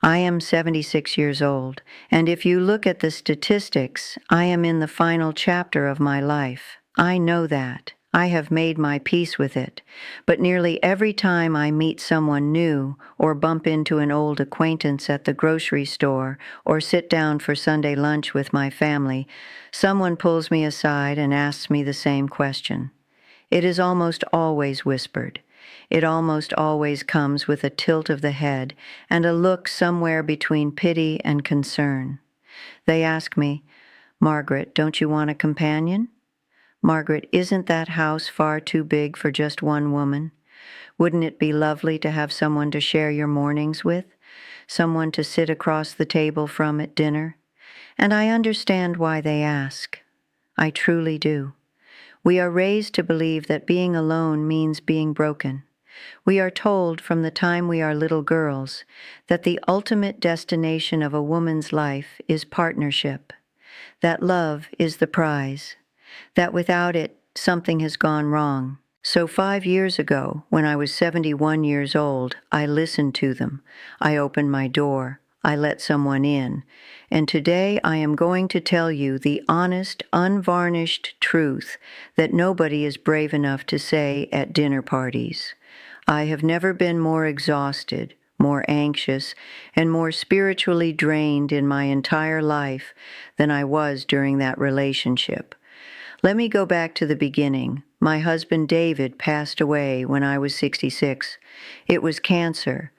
I am 76 years old, and if you look at the statistics, I am in the final chapter of my life. I know that. I have made my peace with it. But nearly every time I meet someone new, or bump into an old acquaintance at the grocery store, or sit down for Sunday lunch with my family, someone pulls me aside and asks me the same question. It is almost always whispered. It almost always comes with a tilt of the head and a look somewhere between pity and concern. They ask me, "Margaret, don't you want a companion? Margaret, isn't that house far too big for just one woman? Wouldn't it be lovely to have someone to share your mornings with? Someone to sit across the table from at dinner?" And I understand why they ask. I truly do. We are raised to believe that being alone means being broken. We are told from the time we are little girls that the ultimate destination of a woman's life is partnership, that love is the prize, that without it, something has gone wrong. So 5 years ago, when I was 71 years old, I listened to them. I opened my door. I let someone in. And today I am going to tell you the honest, unvarnished truth that nobody is brave enough to say at dinner parties. I have never been more exhausted, more anxious, and more spiritually drained in my entire life than I was during that relationship. Let me go back to the beginning. My husband David passed away when I was 66. It was cancer.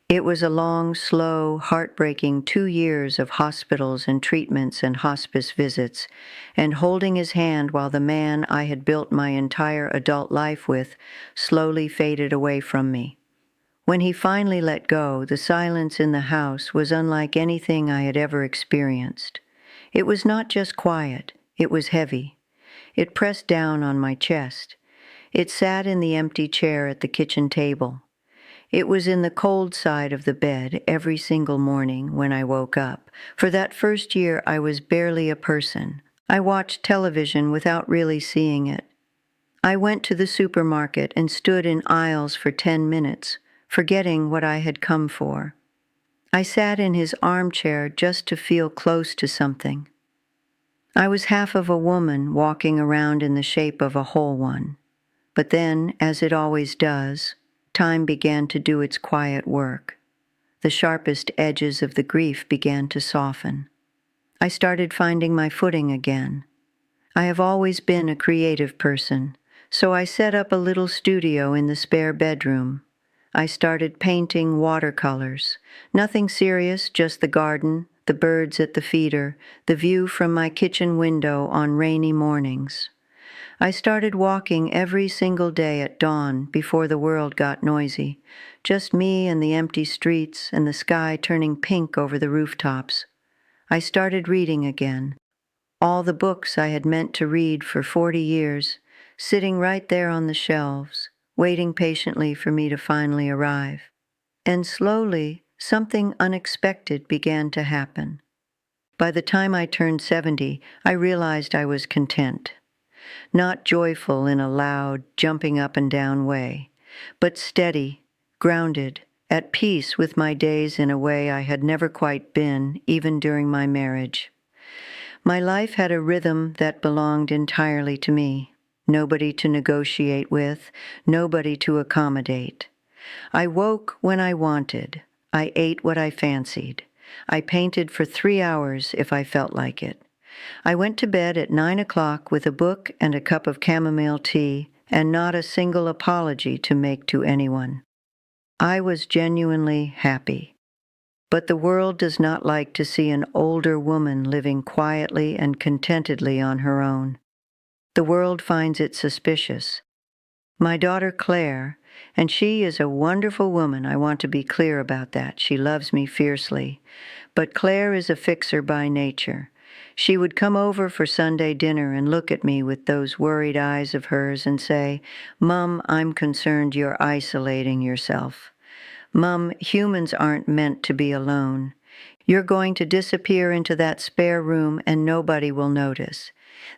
It was a long, slow, heartbreaking 2 years of hospitals and treatments and hospice visits, and holding his hand while the man I had built my entire adult life with slowly faded away from me. When he finally let go, the silence in the house was unlike anything I had ever experienced. It was not just quiet, it was heavy. It pressed down on my chest. It sat in the empty chair at the kitchen table. It was in the cold side of the bed every single morning when I woke up. For that first year, I was barely a person. I watched television without really seeing it. I went to the supermarket and stood in aisles for 10 minutes, forgetting what I had come for. I sat in his armchair just to feel close to something. I was half of a woman walking around in the shape of a whole one. But then, as it always does, time began to do its quiet work. The sharpest edges of the grief began to soften. I started finding my footing again. I have always been a creative person, so I set up a little studio in the spare bedroom. I started painting watercolors. Nothing serious, just the garden, the birds at the feeder, the view from my kitchen window on rainy mornings. I started walking every single day at dawn before the world got noisy, just me and the empty streets and the sky turning pink over the rooftops. I started reading again. All the books I had meant to read for 40 years, sitting right there on the shelves, waiting patiently for me to finally arrive. And slowly, something unexpected began to happen. By the time I turned 70, I realized I was content. Not joyful in a loud, jumping up and down way, but steady, grounded, at peace with my days in a way I had never quite been, even during my marriage. My life had a rhythm that belonged entirely to me. Nobody to negotiate with, nobody to accommodate. I woke when I wanted. I ate what I fancied. I painted for 3 hours if I felt like it. I went to bed at 9 o'clock with a book and a cup of chamomile tea, and not a single apology to make to anyone. I was genuinely happy. But the world does not like to see an older woman living quietly and contentedly on her own. The world finds it suspicious. My daughter Claire, and she is a wonderful woman, I want to be clear about that. She loves me fiercely. But Claire is a fixer by nature. She would come over for Sunday dinner and look at me with those worried eyes of hers and say, "Mom, I'm concerned you're isolating yourself. Mom, humans aren't meant to be alone. You're going to disappear into that spare room and nobody will notice."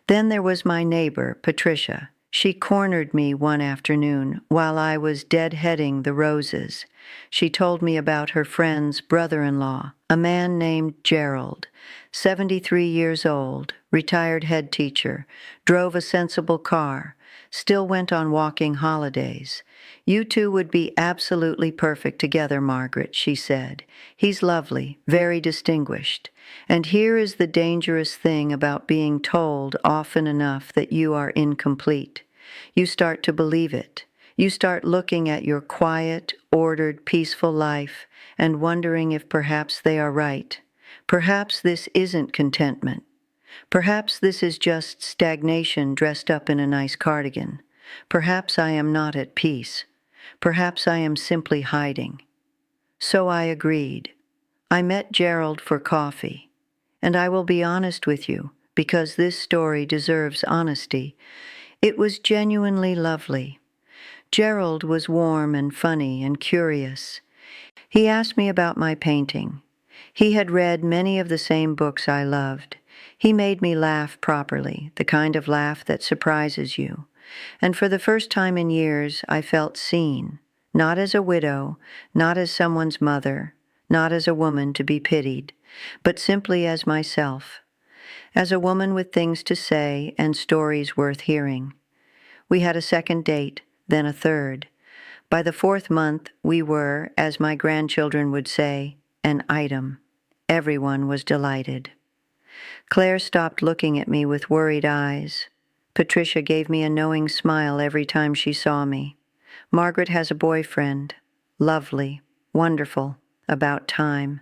Then there was my neighbor, Patricia. She cornered me one afternoon while I was deadheading the roses. She told me about her friend's brother-in-law, a man named Gerald, 73 years old, retired head teacher, drove a sensible car, still went on walking holidays. You two would be absolutely perfect together, Margaret, she said. He's lovely, very distinguished. And here is the dangerous thing about being told often enough that you are incomplete. You start to believe it. You start looking at your quiet, ordered, peaceful life and wondering if perhaps they are right. Perhaps this isn't contentment. Perhaps this is just stagnation dressed up in a nice cardigan. Perhaps I am not at peace. Perhaps I am simply hiding. So I agreed. I met Gerald for coffee. And I will be honest with you, because this story deserves honesty. It was genuinely lovely. Gerald was warm and funny and curious. He asked me about my painting. He had read many of the same books I loved. He made me laugh properly, the kind of laugh that surprises you. And for the first time in years, I felt seen, not as a widow, not as someone's mother, not as a woman to be pitied, but simply as myself, as a woman with things to say and stories worth hearing. We had a second date, then a third. By the fourth month, we were, as my grandchildren would say, an item. Everyone was delighted. Claire stopped looking at me with worried eyes. Patricia gave me a knowing smile every time she saw me. Margaret has a boyfriend. Lovely, wonderful, about time.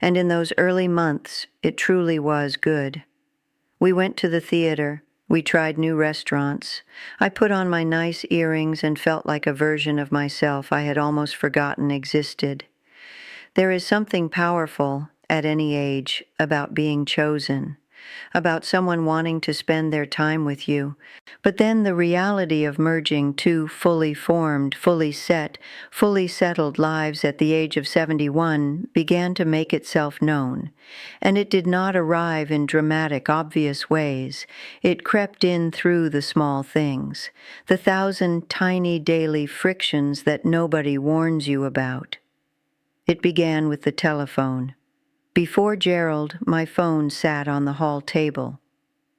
And in those early months, it truly was good. We went to the theater. We tried new restaurants. I put on my nice earrings and felt like a version of myself I had almost forgotten existed. There is something powerful, at any age, about being chosen, about someone wanting to spend their time with you. But then the reality of merging two fully formed, fully set, fully settled lives at the age of 71 began to make itself known. And it did not arrive in dramatic, obvious ways. It crept in through the small things, the 1,000 tiny daily frictions that nobody warns you about. It began with the telephone. Before Gerald, my phone sat on the hall table.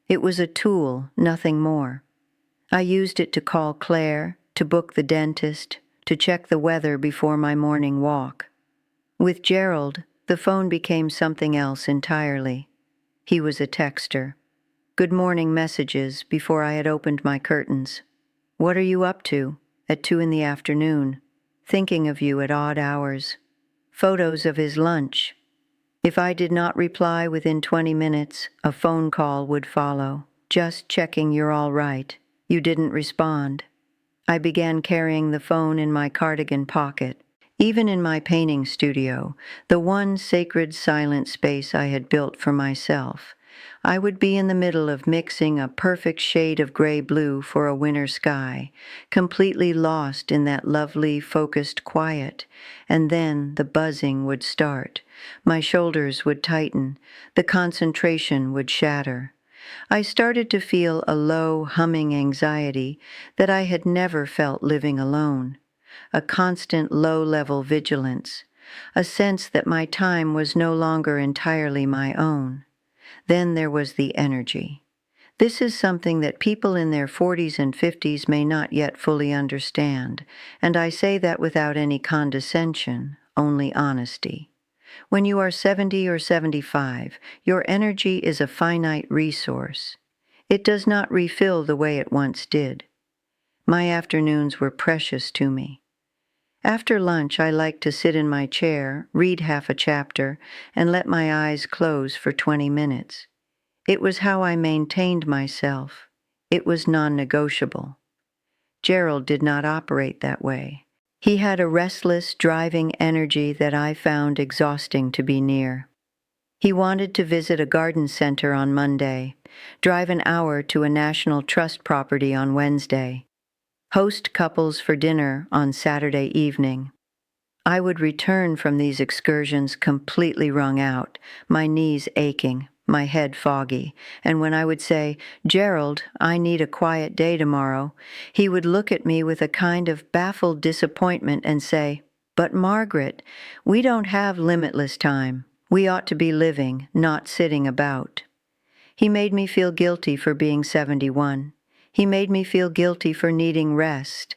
It was a tool, nothing more. I used it to call Claire, to book the dentist, to check the weather before my morning walk. With Gerald, the phone became something else entirely. He was a texter. Good morning messages before I had opened my curtains. What are you up to? At 2 in the afternoon. Thinking of you at odd hours. Photos of his lunch. If I did not reply within 20 minutes, a phone call would follow. Just checking you're all right. You didn't respond. I began carrying the phone in my cardigan pocket. Even in my painting studio, the one sacred silent space I had built for myself, I would be in the middle of mixing a perfect shade of gray-blue for a winter sky, completely lost in that lovely, focused quiet, and then the buzzing would start. My shoulders would tighten, the concentration would shatter. I started to feel a low, humming anxiety that I had never felt living alone, a constant low-level vigilance, a sense that my time was no longer entirely my own. Then there was the energy. This is something that people in their 40s and 50s may not yet fully understand, and I say that without any condescension, only honesty. When you are 70 or 75, your energy is a finite resource. It does not refill the way it once did. My afternoons were precious to me. After lunch, I liked to sit in my chair, read half a chapter, and let my eyes close for 20 minutes. It was how I maintained myself. It was non-negotiable. Gerald did not operate that way. He had a restless, driving energy that I found exhausting to be near. He wanted to visit a garden center on Monday, drive an hour to a National Trust property on Wednesday, host couples for dinner on Saturday evening. I would return from these excursions completely wrung out, my knees aching. my head foggy, and when I would say, "Gerald, I need a quiet day tomorrow," he would look at me with a kind of baffled disappointment and say, "But Margaret, we don't have limitless time. We ought to be living, not sitting about." He made me feel guilty for being 71. He made me feel guilty for needing rest.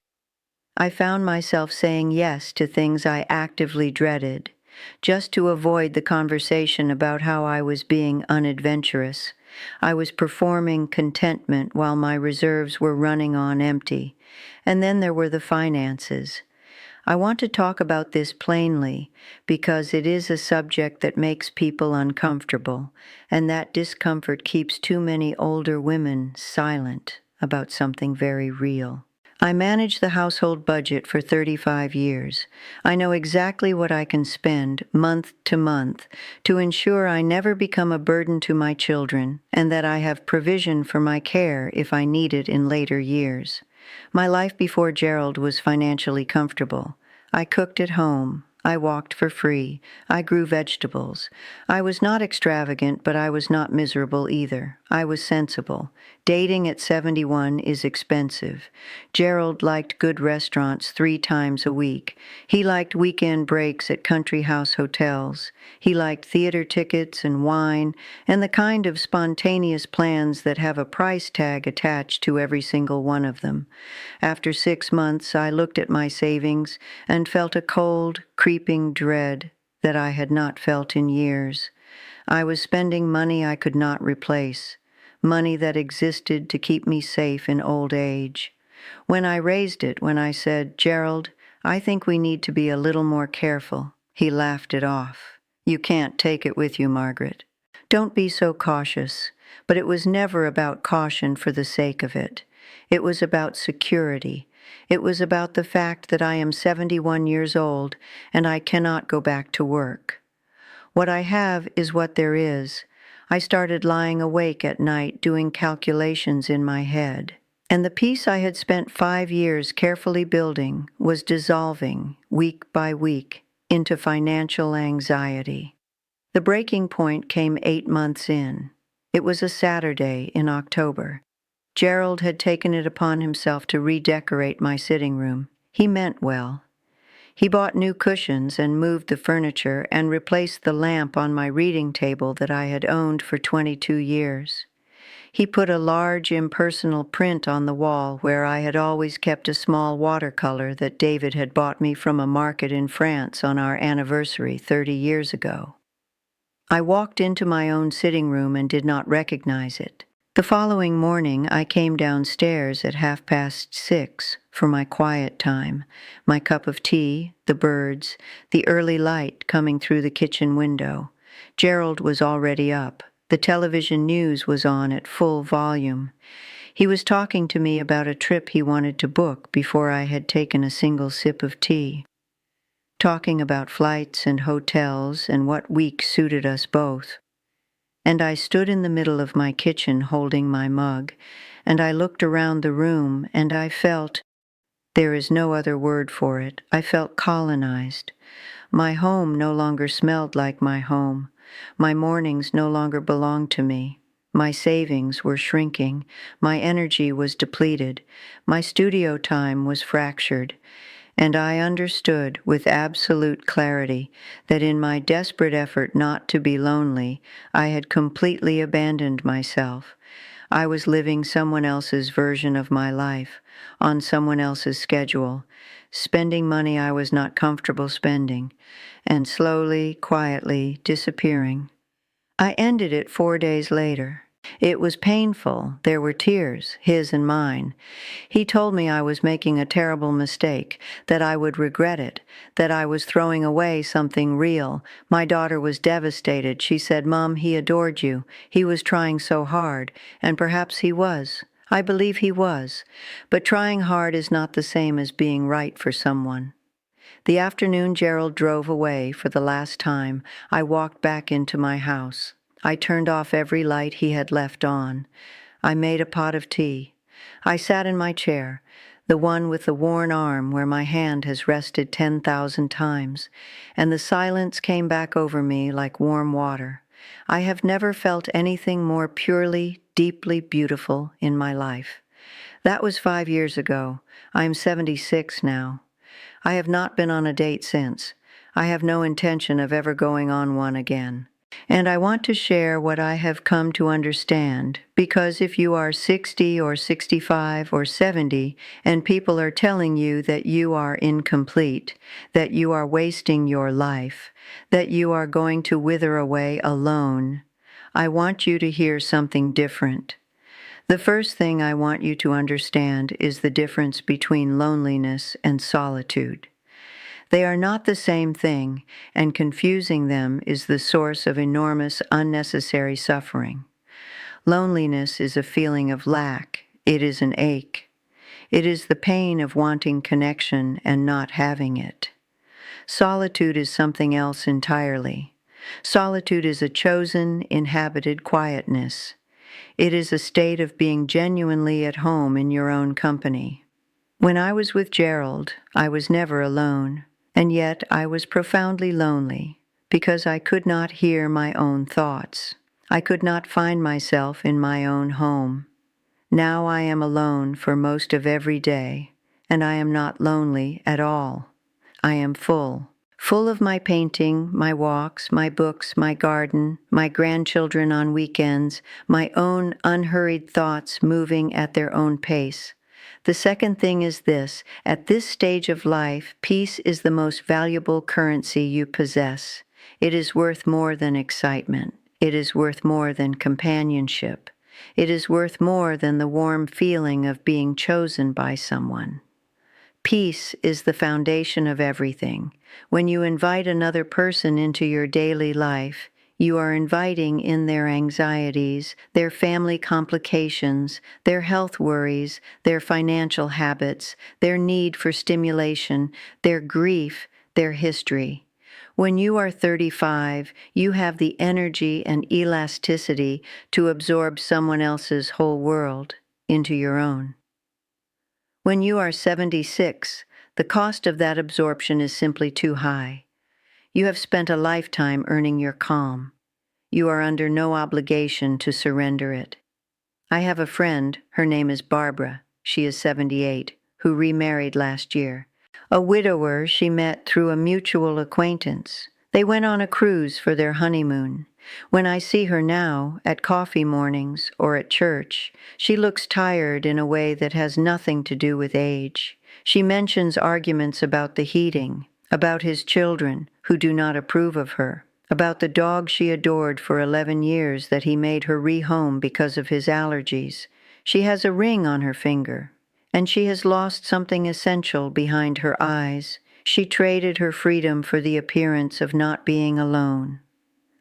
I found myself saying yes to things I actively dreaded, just to avoid the conversation about how I was being unadventurous. I was performing contentment while my reserves were running on empty. And then there were the finances. I want to talk about this plainly because it is a subject that makes people uncomfortable, and that discomfort keeps too many older women silent about something very real. I manage the household budget for 35 years. I know exactly what I can spend month to month to ensure I never become a burden to my children and that I have provision for my care if I need it in later years. My life before Gerald was financially comfortable. I cooked at home. I walked for free. I grew vegetables. I was not extravagant, but I was not miserable either. I was sensible. Dating at 71 is expensive. Gerald liked good restaurants 3 times a week. He liked weekend breaks at country house hotels. He liked theater tickets and wine and the kind of spontaneous plans that have a price tag attached to every single one of them. After 6 months, I looked at my savings and felt a cold, creeping dread that I had not felt in years. I was spending money I could not replace, money that existed to keep me safe in old age. When I said, "Gerald, I think we need to be a little more careful," he laughed it off. "You can't take it with you, Margaret. Don't be so cautious." But it was never about caution for the sake of it. It was about security. It was about the fact that I am 71 years old and I cannot go back to work. What I have is what there is. I started lying awake at night doing calculations in my head. And the peace I had spent 5 years carefully building was dissolving, week by week, into financial anxiety. The breaking point came 8 months in. It was a Saturday in October. Gerald had taken it upon himself to redecorate my sitting room. He meant well. He bought new cushions and moved the furniture and replaced the lamp on my reading table that I had owned for 22 years. He put a large impersonal print on the wall where I had always kept a small watercolor that David had bought me from a market in France on our anniversary 30 years ago. I walked into my own sitting room and did not recognize it. The following morning, I came downstairs at 6:30 for my quiet time, my cup of tea, the birds, the early light coming through the kitchen window. Gerald was already up. The television news was on at full volume. He was talking to me about a trip he wanted to book before I had taken a single sip of tea. Talking about flights and hotels and what week suited us both. And I stood in the middle of my kitchen holding my mug, and I looked around the room, and I felt, there is no other word for it, I felt colonized. My home no longer smelled like my home. My mornings no longer belonged to me. My savings were shrinking. My energy was depleted. My studio time was fractured. And I understood with absolute clarity that in my desperate effort not to be lonely, I had completely abandoned myself. I was living someone else's version of my life, on someone else's schedule, spending money I was not comfortable spending, and slowly, quietly disappearing. I ended it 4 days later. It was painful. There were tears, his and mine. He told me I was making a terrible mistake, that I would regret it, that I was throwing away something real. My daughter was devastated. She said, "Mom, he adored you. He was trying so hard." And perhaps he was. I believe he was. But trying hard is not the same as being right for someone. The afternoon Gerald drove away for the last time, I walked back into my house. I turned off every light he had left on. I made a pot of tea. I sat in my chair, the one with the worn arm where my hand has rested 10,000 times, and the silence came back over me like warm water. I have never felt anything more purely, deeply beautiful in my life. That was 5 years ago. I am 76 now. I have not been on a date since. I have no intention of ever going on one again. And I want to share what I have come to understand, because if you are 60 or 65 or 70 and people are telling you that you are incomplete, that you are wasting your life, that you are going to wither away alone, I want you to hear something different. The first thing I want you to understand is the difference between loneliness and solitude. They are not the same thing, and confusing them is the source of enormous unnecessary suffering. Loneliness is a feeling of lack. It is an ache. It is the pain of wanting connection and not having it. Solitude is something else entirely. Solitude is a chosen, inhabited quietness. It is a state of being genuinely at home in your own company. When I was with Gerald, I was never alone, and yet I was profoundly lonely because I could not hear my own thoughts. I could not find myself in my own home. Now I am alone for most of every day, and I am not lonely at all. I am full of my painting, my walks, my books, my garden, my grandchildren on weekends, my own unhurried thoughts moving at their own pace. The second thing is this: at this stage of life, peace is the most valuable currency you possess. It is worth more than excitement. It is worth more than companionship. It is worth more than the warm feeling of being chosen by someone. Peace is the foundation of everything. When you invite another person into your daily life, you are inviting in their anxieties, their family complications, their health worries, their financial habits, their need for stimulation, their grief, their history. When you are 35, you have the energy and elasticity to absorb someone else's whole world into your own. When you are 76, the cost of that absorption is simply too high. You have spent a lifetime earning your calm. You are under no obligation to surrender it. I have a friend, her name is Barbara, she is 78, who remarried last year. A widower she met through a mutual acquaintance. They went on a cruise for their honeymoon. When I see her now, at coffee mornings or at church, she looks tired in a way that has nothing to do with age. She mentions arguments about the heating, about his children who do not approve of her, about the dog she adored for 11 years that he made her rehome because of his allergies. She has a ring on her finger, and she has lost something essential behind her eyes. She traded her freedom for the appearance of not being alone.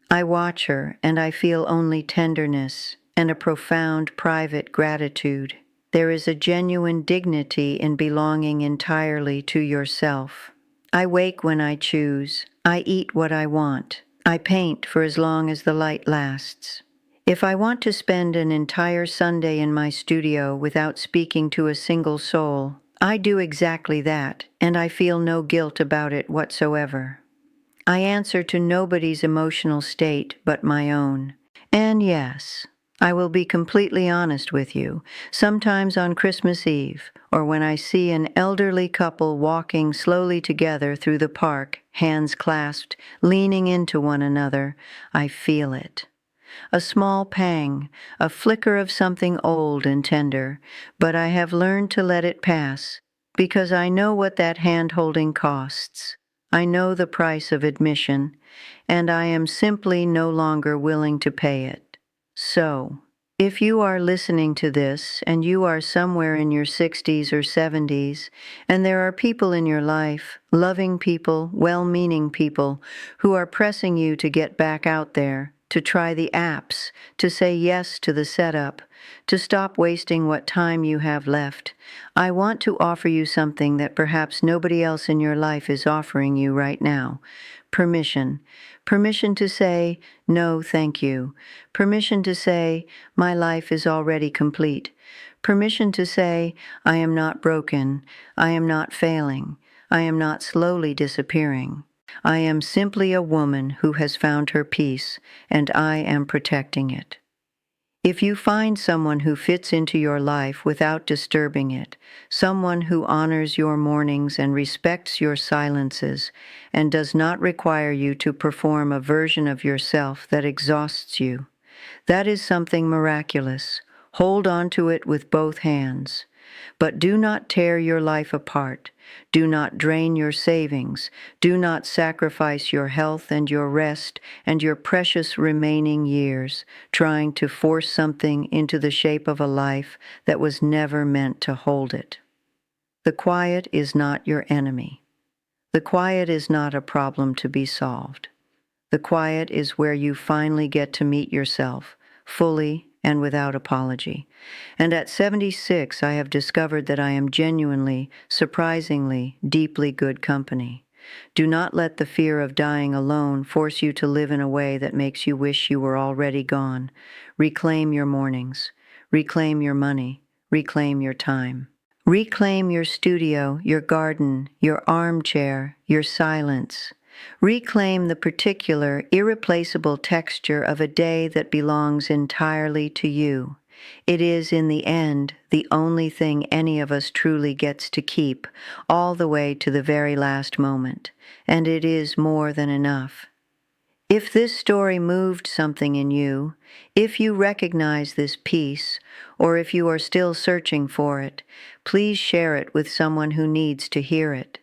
I watch her, and I feel only tenderness and a profound private gratitude. There is a genuine dignity in belonging entirely to yourself. I wake when I choose. I eat what I want. I paint for as long as the light lasts. If I want to spend an entire Sunday in my studio without speaking to a single soul, I do exactly that, and I feel no guilt about it whatsoever. I answer to nobody's emotional state but my own. And yes, I will be completely honest with you. Sometimes on Christmas Eve, or when I see an elderly couple walking slowly together through the park, hands clasped, leaning into one another, I feel it. A small pang, a flicker of something old and tender, but I have learned to let it pass, because I know what that hand-holding costs. I know the price of admission, and I am simply no longer willing to pay it. So, if you are listening to this and you are somewhere in your 60s or 70s, and there are people in your life, loving people, well-meaning people, who are pressing you to get back out there, to try the apps, to say yes to the setup, to stop wasting what time you have left, I want to offer you something that perhaps nobody else in your life is offering you right now. Permission. Permission to say, no, thank you. Permission to say, my life is already complete. Permission to say, I am not broken. I am not failing. I am not slowly disappearing. I am simply a woman who has found her peace, and I am protecting it. If you find someone who fits into your life without disturbing it, someone who honors your mornings and respects your silences, and does not require you to perform a version of yourself that exhausts you, that is something miraculous. Hold on to it with both hands. But do not tear your life apart. Do not drain your savings. Do not sacrifice your health and your rest and your precious remaining years trying to force something into the shape of a life that was never meant to hold it. The quiet is not your enemy. The quiet is not a problem to be solved. The quiet is where you finally get to meet yourself, fully and without apology. And at 76, I have discovered that I am genuinely, surprisingly, deeply good company. Do not let the fear of dying alone force you to live in a way that makes you wish you were already gone. Reclaim your mornings. Reclaim your money. Reclaim your time. Reclaim your studio, your garden, your armchair, your silence. Reclaim the particular, irreplaceable texture of a day that belongs entirely to you. It is, in the end, the only thing any of us truly gets to keep, all the way to the very last moment, and it is more than enough. If this story moved something in you, if you recognize this peace, or if you are still searching for it, please share it with someone who needs to hear it.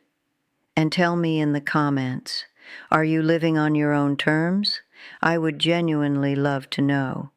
And tell me in the comments, are you living on your own terms? I would genuinely love to know.